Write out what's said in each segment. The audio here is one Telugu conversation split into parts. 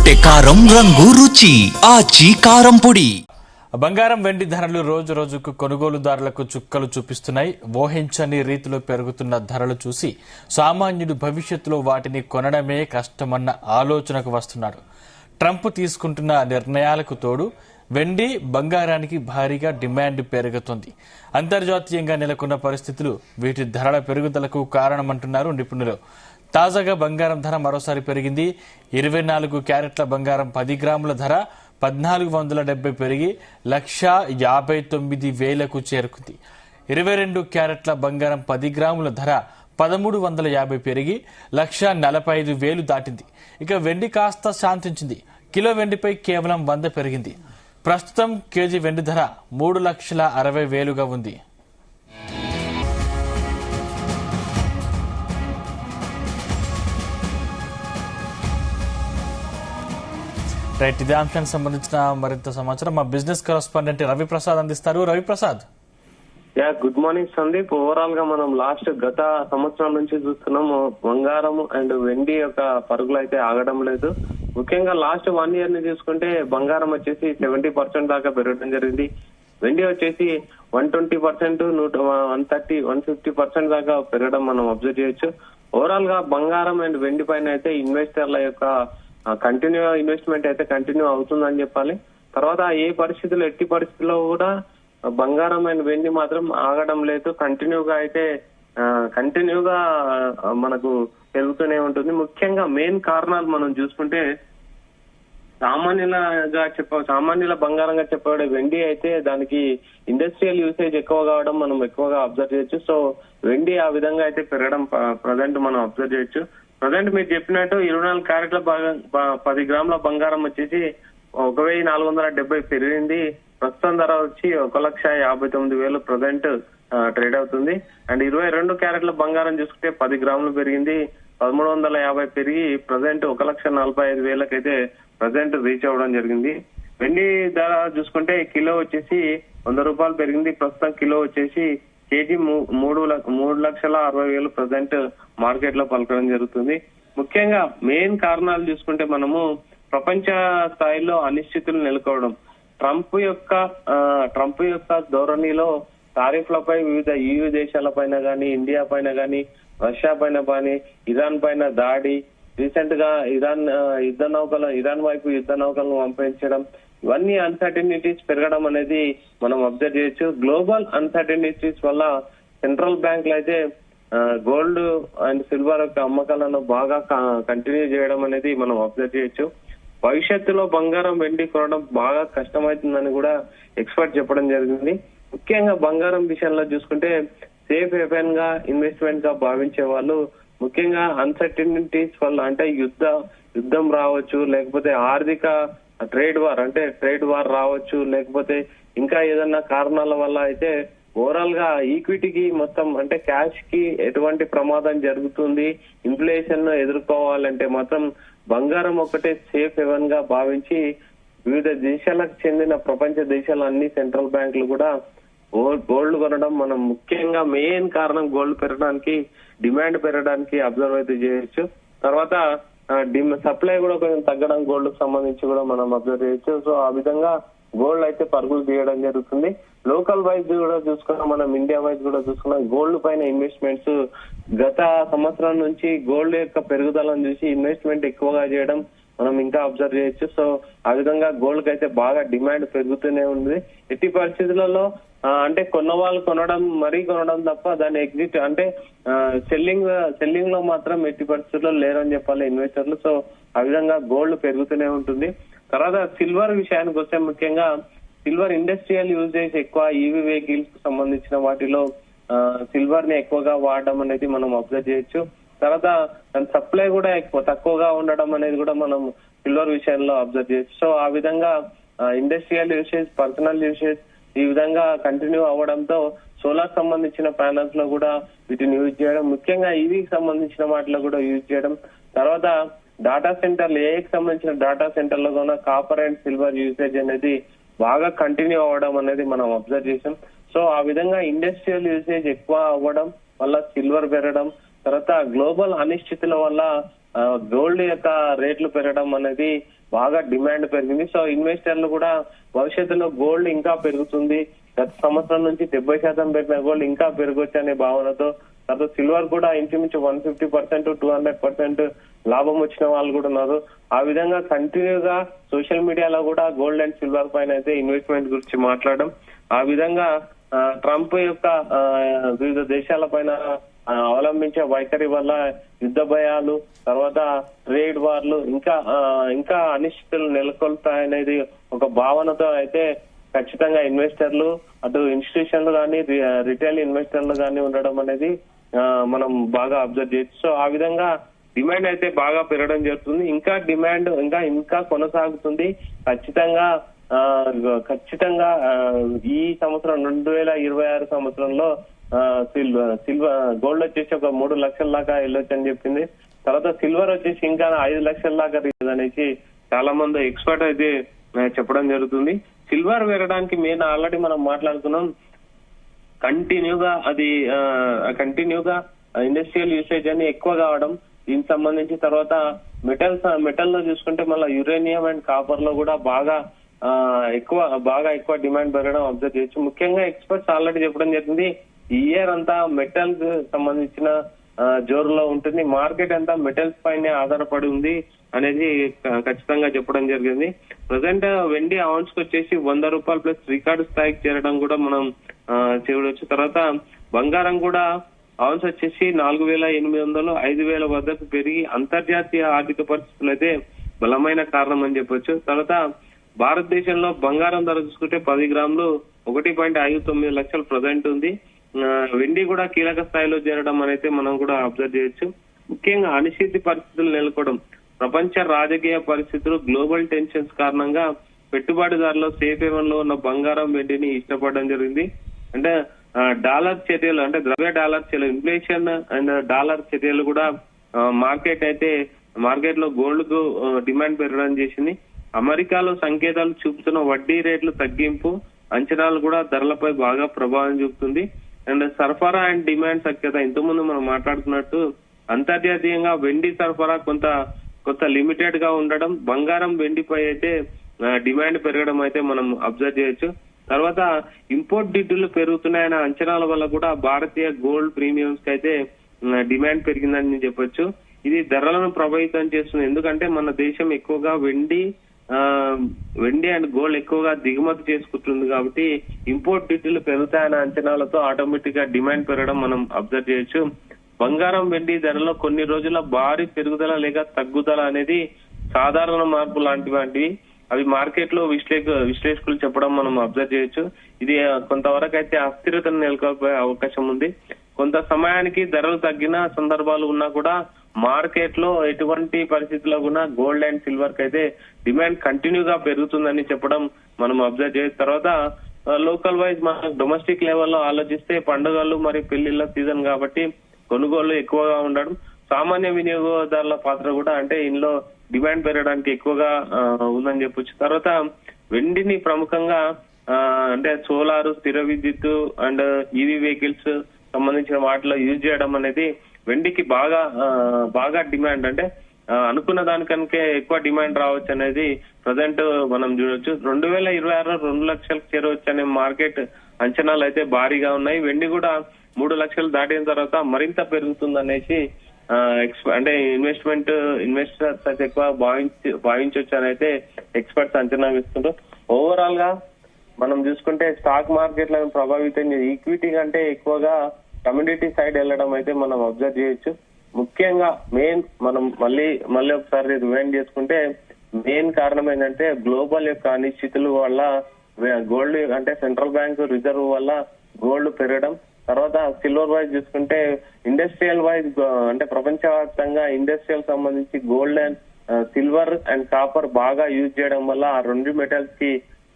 వేసుకుంటే కారం రంగు రుచి ఆచి కారం పొడి. బంగారం వెండి ధరలు రోజు రోజుకు కొనుగోలుదారులకు చుక్కలు చూపిస్తున్నాయి. ఊహించని రీతిలో పెరుగుతున్న ధరలు చూసి సామాన్యుడు భవిష్యత్తులో వాటిని కొనడమే కష్టమన్న ఆలోచనకు వస్తున్నాడు. ట్రంప్ తీసుకుంటున్న నిర్ణయాలకు తోడు వెండి బంగారానికి భారీగా డిమాండ్ పెరుగుతోంది. అంతర్జాతీయంగా నెలకొన్న పరిస్థితులు వీటి ధరల పెరుగుదలకు కారణమంటున్నారు నిపుణులు. తాజాగా బంగారం ధర మరోసారి పెరిగింది. 24 క్యారెట్ల బంగారం 10 గ్రాముల ధర 1470 పెరిగి 1,59,000కు చేరుకుంది. 22 క్యారెట్ల బంగారం 10 గ్రాముల ధర 1,350 పెరిగి 1,45,000 దాటింది. ఇక వెండి కాస్త శాంతించింది. కిలో వెండిపై కేవలం 100 పెరిగింది. ప్రస్తుతం కేజీ వెండి ధర 3,60,000గా ఉంది. రైట్, ఇదే అంశానికి సంబంధించిన మరింత సమాచారం మా బిజినెస్ కరెస్పాండెంట్ రవిప్రసాద్ అందిస్తారు. Ravi Prasad. Good morning Sandeep. Overall గా మనం గత సంవత్సరం నుంచి చూస్తున్నాము బంగారం అండ్ వెండి యొక్క పరుగులు అయితే ఆగడం లేదు. ముఖ్యంగా లాస్ట్ 1 year ని చూసుకుంటే బంగారం వచ్చేసి 70% దాకా పెరగడం జరిగింది. వెండి వచ్చేసి 120%, 130, 150% దాకా పెరగడం మనం అబ్జర్వ్ చేయొచ్చు. ఓవరాల్ గా బంగారం అండ్ వెండి పైన అయితే ఇన్వెస్టర్ల యొక్క ఇన్వెస్ట్మెంట్ అయితే కంటిన్యూ అవుతుందని చెప్పాలి. తర్వాత ఎట్టి పరిస్థితుల్లో కూడా బంగారం అండ్ వెండి మాత్రం ఆగడం లేదు. కంటిన్యూగా మనకు పెరుగుతూనే ఉంటుంది. ముఖ్యంగా మెయిన్ కారణాలు మనం చూసుకుంటే సామాన్యుల బంగారంగా చెప్పబడే వెండి అయితే దానికి ఇండస్ట్రియల్ యూసేజ్ ఎక్కువ కావడం మనం ఎక్కువగా అబ్జర్వ్ చేయొచ్చు. సో వెండి ఆ విధంగా అయితే పెరగడం ప్రజెంట్ మనం అబ్జర్వ్ చేయొచ్చు. ప్రజెంట్ మీరు చెప్పినట్టు 24 క్యారెట్ల 10 గ్రాముల బంగారం వచ్చేసి 1,470 పెరిగింది. ప్రస్తుతం ధర వచ్చి 1,59,000 ప్రజెంట్ ట్రేడ్ అవుతుంది. అండ్ 22 క్యారెట్ల బంగారం చూసుకుంటే 10 గ్రాములు పెరిగింది. 1,350 పెరిగి ప్రజెంట్ 1,45,000 అయితే ప్రజెంట్ రీచ్ అవ్వడం జరిగింది. వెండి ధర చూసుకుంటే కిలో వచ్చేసి 100 రూపాయలు పెరిగింది. ప్రస్తుతం కిలో వచ్చేసి కేజీ 3,60,000 ప్రజెంట్ మార్కెట్ లో పలకడం జరుగుతుంది. ముఖ్యంగా మెయిన్ కారణాలు చూసుకుంటే మనము ప్రపంచ స్థాయిలో అనిశ్చితులు నెలకొవడం, ట్రంప్ యొక్క ధోరణిలో టారిఫ్లపై వివిధ EU దేశాల పైన గానీ, ఇండియా పైన గానీ, రష్యా పైన గానీ, ఇరాన్ పైన దాడి, రీసెంట్ గా ఇరాన్ వైపు యుద్ధ నౌకలను పంపించడం, ఇవన్నీ అన్సర్టనిటీస్ పెరగడం అనేది మనం అబ్జర్వ్ చేయొచ్చు. గ్లోబల్ అన్సర్టనిటీస్ వల్ల సెంట్రల్ బ్యాంకులు అయితే గోల్డ్ అండ్ సిల్వర్ యొక్క అమ్మకాలను బాగా కంటిన్యూ చేయడం అనేది మనం అబ్జర్వ్ చేయొచ్చు. భవిష్యత్తులో బంగారం వెండి కొనడం బాగా కష్టమవుతుందని కూడా ఎక్స్పర్ట్ చెప్పడం జరిగింది. ముఖ్యంగా బంగారం విషయంలో చూసుకుంటే సేఫ్ హెవెన్ గా ఇన్వెస్ట్మెంట్ గా భావించే వాళ్ళు ముఖ్యంగా అన్సర్టనిటీస్ వల్ల అంటే యుద్ధం రావచ్చు, లేకపోతే ఆర్థిక ట్రేడ్ వార్ రావచ్చు, లేకపోతే ఇంకా ఏదన్నా కారణాల వల్ల అయితే ఓవరాల్ గా ఈక్విటీకి మొత్తం అంటే క్యాష్ కి ఎటువంటి ప్రమాదం జరుగుతుంది, ఇన్ఫ్లేషన్ ఎదుర్కోవాలంటే మాత్రం బంగారం ఒకటే సేఫ్ హెవెన్ గా భావించి వివిధ దేశాలకు చెందిన ప్రపంచ దేశాల అన్ని సెంట్రల్ బ్యాంకులు కూడా గోల్డ్ కొనడం మనం ముఖ్యంగా మెయిన్ కారణం గోల్డ్ పెరగడానికి, డిమాండ్ పెరగడానికి అబ్జర్వ్ అయితే చేయొచ్చు. తర్వాత సప్లై కూడా కొంచెం తగ్గడం గోల్డ్ కు సంబంధించి కూడా మనం అబ్జర్వ్ చేయొచ్చు. సో ఆ విధంగా గోల్డ్ అయితే పరుగులు తీయడం జరుగుతుంది. లోకల్ వైజ్ కూడా చూసుకున్నాం, మనం ఇండియా వైజ్ కూడా చూసుకున్నాం. గోల్డ్ పైన ఇన్వెస్ట్మెంట్స్ గత సంవత్సరం నుంచి గోల్డ్ యొక్క పెరుగుదలను చూసి ఇన్వెస్ట్మెంట్ ఎక్కువగా చేయడం మనం ఇంకా అబ్జర్వ్ చేయొచ్చు. సో ఆ విధంగా గోల్డ్ కి అయితే బాగా డిమాండ్ పెరుగుతూనే ఉంది. ఎట్టి పరిస్థితులలో అంటే కొన్నవాళ్ళు కొనడం తప్ప దాన్ని ఎగ్జిట్ అంటే సెల్లింగ్ లో మాత్రం ఎట్టి పరిస్థితుల్లో లేరని చెప్పాలి ఇన్వెస్టర్లు. సో ఆ విధంగా గోల్డ్ పెరుగుతూనే ఉంటుంది. తర్వాత సిల్వర్ విషయానికి వస్తే ముఖ్యంగా సిల్వర్ ఇండస్ట్రియల్ యూజేజ్ ఎక్కువ, ఈవీ వెహికల్స్ కు సంబంధించిన వాటిలో సిల్వర్ ని ఎక్కువగా వాడడం అనేది మనం అబ్జర్వ్ చేయొచ్చు. తర్వాత దాని సప్లై కూడా తక్కువగా ఉండడం అనేది కూడా మనం సిల్వర్ విషయంలో అబ్జర్వ్ చేయొచ్చు. సో ఆ విధంగా ఇండస్ట్రియల్ యూసేజ్, పర్సనల్ యూసేజ్ ఈ విధంగా కంటిన్యూ అవ్వడంతో సోలార్ సంబంధించిన ప్యానల్స్ లో కూడా వీటిని యూజ్ చేయడం, ముఖ్యంగా ఈవీకి సంబంధించిన వాటిలో కూడా యూజ్ చేయడం. తర్వాత డాటా సెంటర్లు, ఏఐకి సంబంధించిన డాటా సెంటర్లో కూడా కాపర్ అండ్ సిల్వర్ యూసేజ్ అనేది బాగా కంటిన్యూ అవ్వడం అనేది మనం అబ్జర్వ్ చేసాం. సో ఆ విధంగా ఇండస్ట్రియల్ యూసేజ్ ఎక్కువ అవ్వడం వల్ల సిల్వర్ పెరగడం, తర్వాత గ్లోబల్ అనిశ్చితుల వల్ల గోల్డ్ యొక్క రేట్లు పెరగడం అనేది బాగా డిమాండ్ పెరిగింది. సో ఇన్వెస్టర్లు కూడా భవిష్యత్తులో గోల్డ్ ఇంకా పెరుగుతుంది, గత సంవత్సరం నుంచి 70% పెట్టిన గోల్డ్ ఇంకా పెరగొచ్చు అనే భావనతో, తర్వాత సిల్వర్ కూడా ఇంచుమించు 150% 200% లాభం వచ్చిన వాళ్ళు కూడా ఉన్నారు. ఆ విధంగా కంటిన్యూగా సోషల్ మీడియాలో కూడా గోల్డ్ అండ్ సిల్వర్ పైన అయితే ఇన్వెస్ట్మెంట్ గురించి మాట్లాడడం, ఆ విధంగా ట్రంప్ యొక్క వివిధ దేశాల పైన అవలంబించే వైఖరి వల్ల యుద్ధ భయాలు, తర్వాత ట్రేడ్ వార్లు, ఇంకా అనిశ్చితులు నెలకొల్తాయనేది ఒక భావనతో అయితే ఖచ్చితంగా ఇన్వెస్టర్లు, అటు ఇన్స్టిట్యూషన్లు కానీ రిటైల్ ఇన్వెస్టర్లు కానీ ఉండడం అనేది మనం బాగా అబ్జర్వ్ చేయొచ్చు. సో ఆ విధంగా డిమాండ్ అయితే బాగా పెరగడం జరుగుతుంది. ఇంకా డిమాండ్ ఇంకా కొనసాగుతుంది. ఖచ్చితంగా ఈ సంవత్సరం 2026 సంవత్సరంలో సిల్వర్ గోల్డ్ వచ్చేసి ఒక 3 లక్షల దాకా వెళ్ళొచ్చు అని చెప్పింది. తర్వాత సిల్వర్ వచ్చేసి ఇంకా 5 లక్షల దాకా అనేసి చాలా మంది ఎక్స్పర్ట్ అయితే చెప్పడం జరుగుతుంది. సిల్వర్ పెరగడానికి మెయిన్ ఆల్రెడీ మనం మాట్లాడుకున్నాం, కంటిన్యూగా ఇండస్ట్రియల్ యూసేజ్ అని ఎక్కువ కావడం, దీనికి సంబంధించి తర్వాత మెటల్ లో చూసుకుంటే మళ్ళీ యురేనియం అండ్ కాపర్ లో కూడా బాగా ఎక్కువ డిమాండ్ పెరగడం అబ్జర్వ్ చేయొచ్చు. ముఖ్యంగా ఎక్స్పర్ట్స్ ఆల్రెడీ చెప్పడం జరిగింది, ఈ ఇయర్ అంతా మెటల్ కు సంబంధించిన జోరులో ఉంటుంది, మార్కెట్ అంతా మెటల్స్ పైనే ఆధారపడి ఉంది అనేది ఖచ్చితంగా చెప్పడం జరిగింది. ప్రజెంట్ వెండి ఔన్స్ కు వచ్చేసి ₹100 ప్లస్ రికార్డు స్థాయికి చేరడం కూడా మనం చూడవచ్చు. తర్వాత బంగారం కూడా ఔన్స్ వచ్చేసి 4,800 5,000 వద్దకు పెరిగి అంతర్జాతీయ ఆర్థిక పరిస్థితులు అయితే బలమైన కారణం అని చెప్పొచ్చు. తర్వాత భారతదేశంలో బంగారం ధర చూసుకుంటే 10 గ్రాములు 1.59 లక్షలు ప్రజెంట్ ఉంది. వెండి కూడా కీలక స్థాయిలో చేరడం అనేది మనం కూడా అబ్జర్వ్ చేయొచ్చు. ముఖ్యంగా అనిశ్చిత పరిస్థితులు నెలకొవడం, ప్రపంచ రాజకీయ పరిస్థితులు, గ్లోబల్ టెన్షన్స్ కారణంగా పెట్టుబడిదారులు సేఫ్ హేవెన్ లో ఉన్న బంగారం వెండిని ఇష్టపడడం జరిగింది. అంటే డాలర్ చర్యలు, అంటే ద్రవ్య డాలర్ చర్యలు, ఇన్ఫ్లేషన్ అండ్ డాలర్ చర్యలు కూడా మార్కెట్ లో గోల్డ్ కు డిమాండ్ పెరగడం చేసింది. అమెరికాలో సంకేతాలు చూపుతున్న వడ్డీ రేట్లు తగ్గింపు అంచనాలు కూడా ధరలపై బాగా ప్రభావం చూపుతుంది. అండ్ సరఫరా అండ్ డిమాండ్ సఖ్యత, ఇంతకుముందు మనం మాట్లాడుకున్నట్టు అంతర్జాతీయంగా వెండి సరఫరా కొంత లిమిటెడ్ గా ఉండడం, బంగారం వెండిపై అయితే డిమాండ్ పెరగడం అయితే మనం అబ్జర్వ్ చేయొచ్చు. తర్వాత ఇంపోర్ట్ డ్యూటీలు పెరుగుతున్నాయన్న అంచనాల వల్ల కూడా భారతీయ గోల్డ్ ప్రీమియంస్ కి అయితే డిమాండ్ పెరిగిందని చెప్పొచ్చు. ఇది ధరలను ప్రభావితం చేస్తుంది, ఎందుకంటే మన దేశం ఎక్కువగా వెండి అండ్ గోల్డ్ ఎక్కువగా దిగుమతి చేసుకుంటుంది కాబట్టి ఇంపోర్ట్ డ్యూటీలు పెరుగుతాయన్న అంచనాలతో ఆటోమేటిక్ గా డిమాండ్ పెరగడం మనం అబ్జర్వ్ చేయొచ్చు. బంగారం వెండి ధరలో కొన్ని రోజుల భారీ పెరుగుదల లేక తగ్గుదల అనేది సాధారణ మార్పు లాంటివి అవి మార్కెట్ లో విశ్లేషకులు చెప్పడం మనం అబ్జర్వ్ చేయొచ్చు. ఇది కొంతవరకు అయితే అస్థిరతను నెలకొల్పే అవకాశం ఉంది. కొంత సమయానికి ధరలు తగ్గిన సందర్భాలు ఉన్నా కూడా మార్కెట్ లో ఎటువంటి పరిస్థితుల్లో కూడా గోల్డ్ అండ్ సిల్వర్ కి అయితే డిమాండ్ కంటిన్యూగా పెరుగుతుందని చెప్పడం మనం అబ్జర్వ్ చేయొచ్చు. తర్వాత లోకల్ వైజ్ మన డొమెస్టిక్ లెవెల్లో ఆలోచిస్తే పండుగలు మరియు పెళ్లిళ్ల సీజన్ కాబట్టి కొనుగోళ్లు ఎక్కువగా ఉండడం, సామాన్య వినియోగదారుల పాత్ర కూడా అంటే ఇందులో డిమాండ్ పెరగడానికి ఎక్కువగా ఉందని చెప్పొచ్చు. తర్వాత వెండిని ప్రముఖంగా అంటే సోలార్, స్థిర విద్యుత్ అండ్ ఈవీ వెహికల్స్ సంబంధించిన వాటిలో యూజ్ చేయడం అనేది వెండికి బాగా డిమాండ్, అంటే అనుకున్న దానికనుకే ఎక్కువ డిమాండ్ రావచ్చు అనేది ప్రజెంట్ మనం చూడొచ్చు. 2026 2 లక్షలకు చేరవచ్చు అనే మార్కెట్ అంచనాలు అయితే భారీగా ఉన్నాయి. వెండి కూడా 3 లక్షలు దాటిన తర్వాత మరింత పెరుగుతుంది అనేసి అంటే ఇన్వెస్టర్స్ అయితే ఎక్కువ భావించవచ్చు అని అయితే ఎక్స్పర్ట్స్ అంచనా వేస్తుంటారు. ఓవరాల్ గా మనం చూసుకుంటే స్టాక్ మార్కెట్లను ప్రభావితం ఈక్విటీ కంటే ఎక్కువగా కమ్యూనిటీ సైడ్ వెళ్ళడం అయితే మనం అబ్జర్వ్ చేయొచ్చు. ముఖ్యంగా మనం మళ్ళీ ఒకసారి రిమైండ్ చేసుకుంటే మెయిన్ కారణం ఏంటంటే గ్లోబల్ యొక్క అనిశ్చితుల వల్ల గోల్డ్, అంటే సెంట్రల్ బ్యాంక్ రిజర్వ్ వల్ల గోల్డ్ పెరగడం. తర్వాత సిల్వర్ వైజ్ చూసుకుంటే ఇండస్ట్రియల్ వైజ్, అంటే ప్రపంచవ్యాప్తంగా ఇండస్ట్రియల్ సంబంధించి gold and silver and copper బాగా యూజ్ చేయడం వల్ల ఆ రెండు మెటల్స్ కి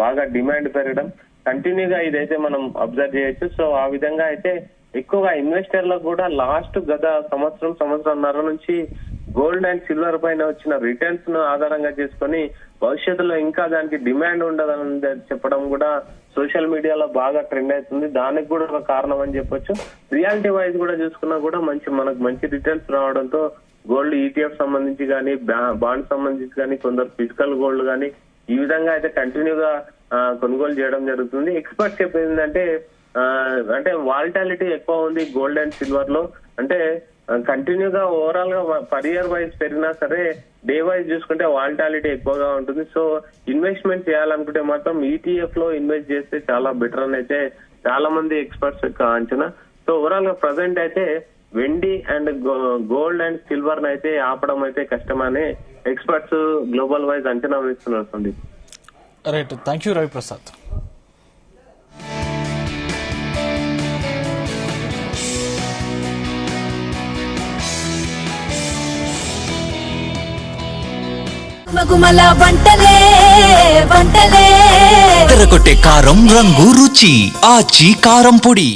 బాగా డిమాండ్ పెరగడం కంటిన్యూగా ఇదైతే మనం అబ్జర్వ్ చేయొచ్చు. సో ఆ విధంగా అయితే ఎక్కువగా ఇన్వెస్టర్లకు కూడా లాస్ట్ గత సంవత్సరంన్నర నుంచి గోల్డ్ అండ్ సిల్వర్ పైన వచ్చిన రిటర్న్స్ ను ఆధారంగా చేసుకొని భవిష్యత్తులో ఇంకా దానికి డిమాండ్ ఉండదని చెప్పడం కూడా సోషల్ మీడియాలో బాగా ట్రెండ్ అవుతుంది. దానికి కూడా ఒక కారణం అని చెప్పొచ్చు. రియాలిటీ వైజ్ కూడా చూసుకున్నా కూడా మనకు మంచి రిటర్న్స్ రావడంతో గోల్డ్ ఈటీఎఫ్ సంబంధించి కానీ బాండ్ సంబంధించి కానీ కొందరు ఫిజికల్ గోల్డ్ కానీ ఈ విధంగా అయితే కంటిన్యూగా కొనుగోలు చేయడం జరుగుతుంది. ఎక్స్పర్ట్స్ చెప్పేది ఏంటంటే అంటే వాలిటాలిటీ ఎక్కువ ఉంది గోల్డ్ అండ్ సిల్వర్ లో. అంటే కంటిన్యూగా ఓవరాల్ గా పర్ ఇయర్ వైజ్ పెరిగినా సరే డే వైజ్ చూసుకుంటే వాలిటాలిటీ ఎక్కువగా ఉంటుంది. సో ఇన్వెస్ట్మెంట్ చేయాలనుకుంటే మాత్రం ఈటీఎఫ్ లో ఇన్వెస్ట్ చేస్తే చాలా బెటర్ అని అయితే చాలా మంది ఎక్స్పర్ట్స్ యొక్క అంచనా. సో ఓవరాల్ గా ప్రజెంట్ అయితే వెండి అండ్ గోల్డ్ అండ్ సిల్వర్ అయితే ఆపడం అయితే కష్టమని ఎక్స్పర్ట్స్ గ్లోబల్ వైజ్ అంచనా వేస్తున్నారు Sandeep. Right, thank you Raviprasad. మగుమల వంటలే వంటలే తెరకొట్టే కారం రంగు రుచి ఆచి కారం పొడి.